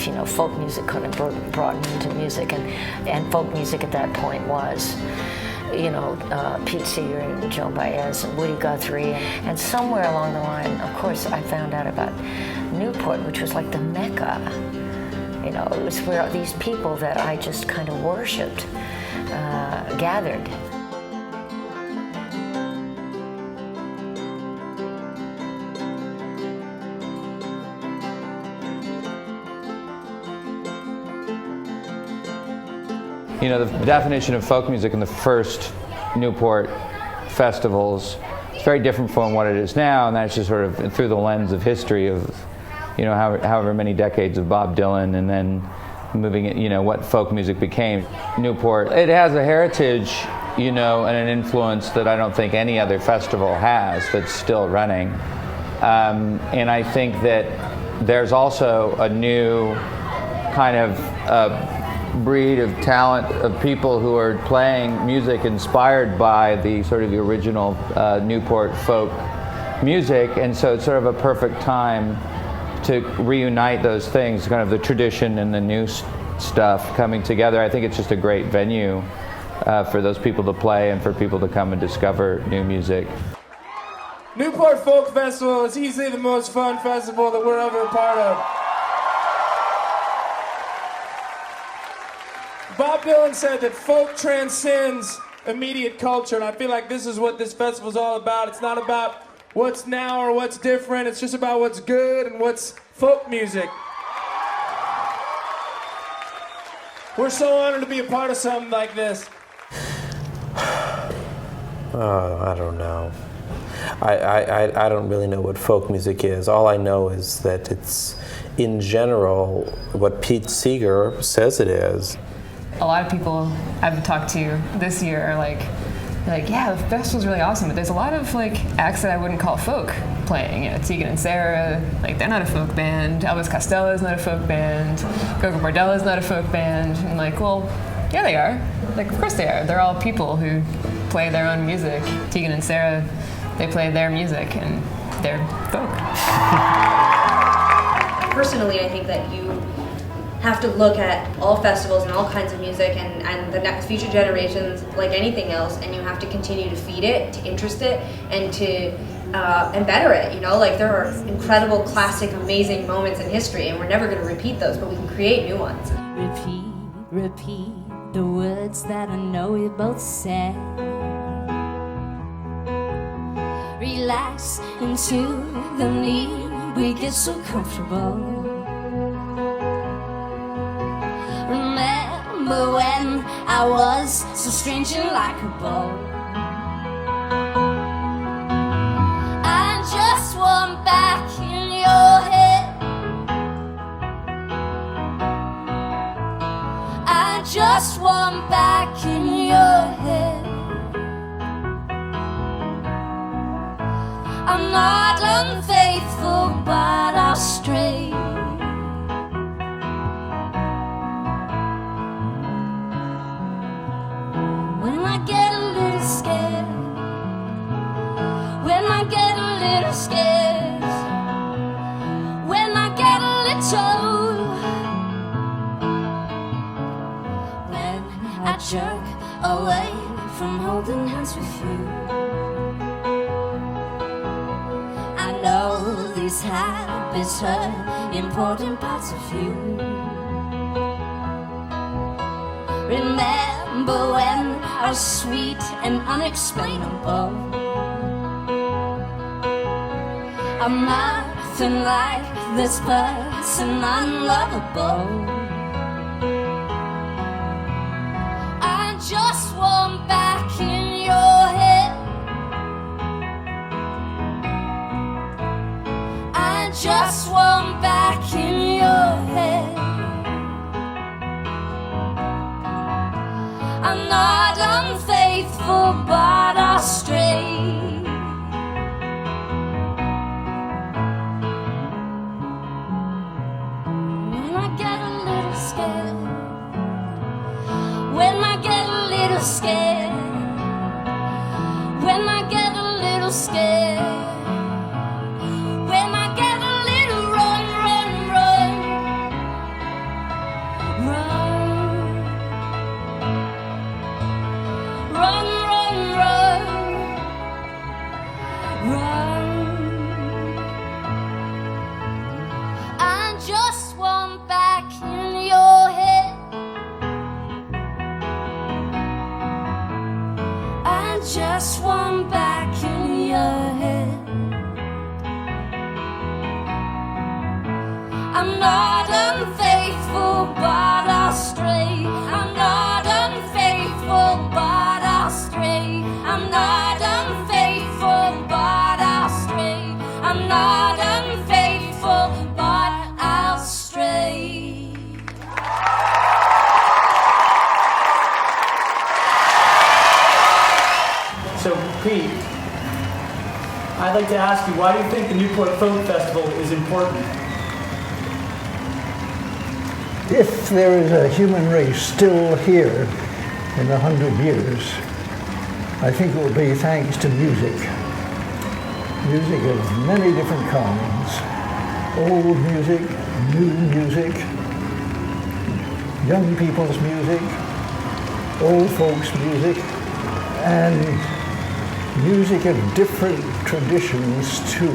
life. You know, folk music couldn't have brought me into music, and folk music at that point was, you know, Pete Seeger and Joan Baez and Woody Guthrie. And somewhere along the line, of course, I found out about Newport, which was like the Mecca. You know, it was where these people that I just kind of worshipped gathered. You know, the definition of folk music in the first Newport festivals is very different from what it is now, and that's just sort of through the lens of history of, you know, however many decades of Bob Dylan, and then moving it, you know, what folk music became. Newport, it has a heritage, you know, and an influence that I don't think any other festival has that's still running. And I think that there's also a new kind of breed of talent of people who are playing music inspired by the sort of the original Newport folk music, and so it's sort of a perfect time to reunite those things, kind of the tradition and the new stuff coming together. I think it's just a great venue for those people to play and for people to come and discover new music. Newport Folk Festival is easily the most fun festival that we're ever a part of. Bob Dylan said that folk transcends immediate culture, and I feel like this is what this festival's all about. It's not about what's now or what's different, it's just about what's good and what's folk music. We're so honored to be a part of something like this. I don't know. I don't really know what folk music is. All I know is that it's, in general, what Pete Seeger says it is. A lot of people I've talked to this year are like, yeah, the festival's really awesome, but there's a lot of like acts that I wouldn't call folk playing. You know, Tegan and Sarah, like they're not a folk band. Elvis Costello's not a folk band. Gogo Bordello's not a folk band. And like, well, yeah, they are. Like, of course they are. They're all people who play their own music. Tegan and Sarah, they play their music, and they're folk. Personally, I think that you have to look at all festivals and all kinds of music and the next future generations like anything else, and you have to continue to feed it, to interest it, and to and better it. You know, like there are incredible, classic, amazing moments in history, and we're never going to repeat those, but we can create new ones. Repeat the words that I know you both said. Relax into the need, we get so comfortable. Remember when I was so strange and likable? I just want back in your head. I just want back in your head. I'm not unfaithful, but I'll stray. When I get a little scared, when I get a little scared, when I get a little, when I jerk away from holding hands with you. I know these habits hurt important parts of you. Remember when I was sweet and unexplainable? I'm nothing like this person, unlovable. I just want back in your head. I just want back in your head. I'm not unfaithful, but I'll stray. When I get a little scared, when I get a little scared, when I get a little scared, when I get a little run, run, run, Pete, I'd like to ask you, why do you think the Newport Folk Festival is important? If there is a human race still here in 100 years, I think it will be thanks to music. Music of many different kinds. Old music, new music, young people's music, old folks' music, and music of different traditions too.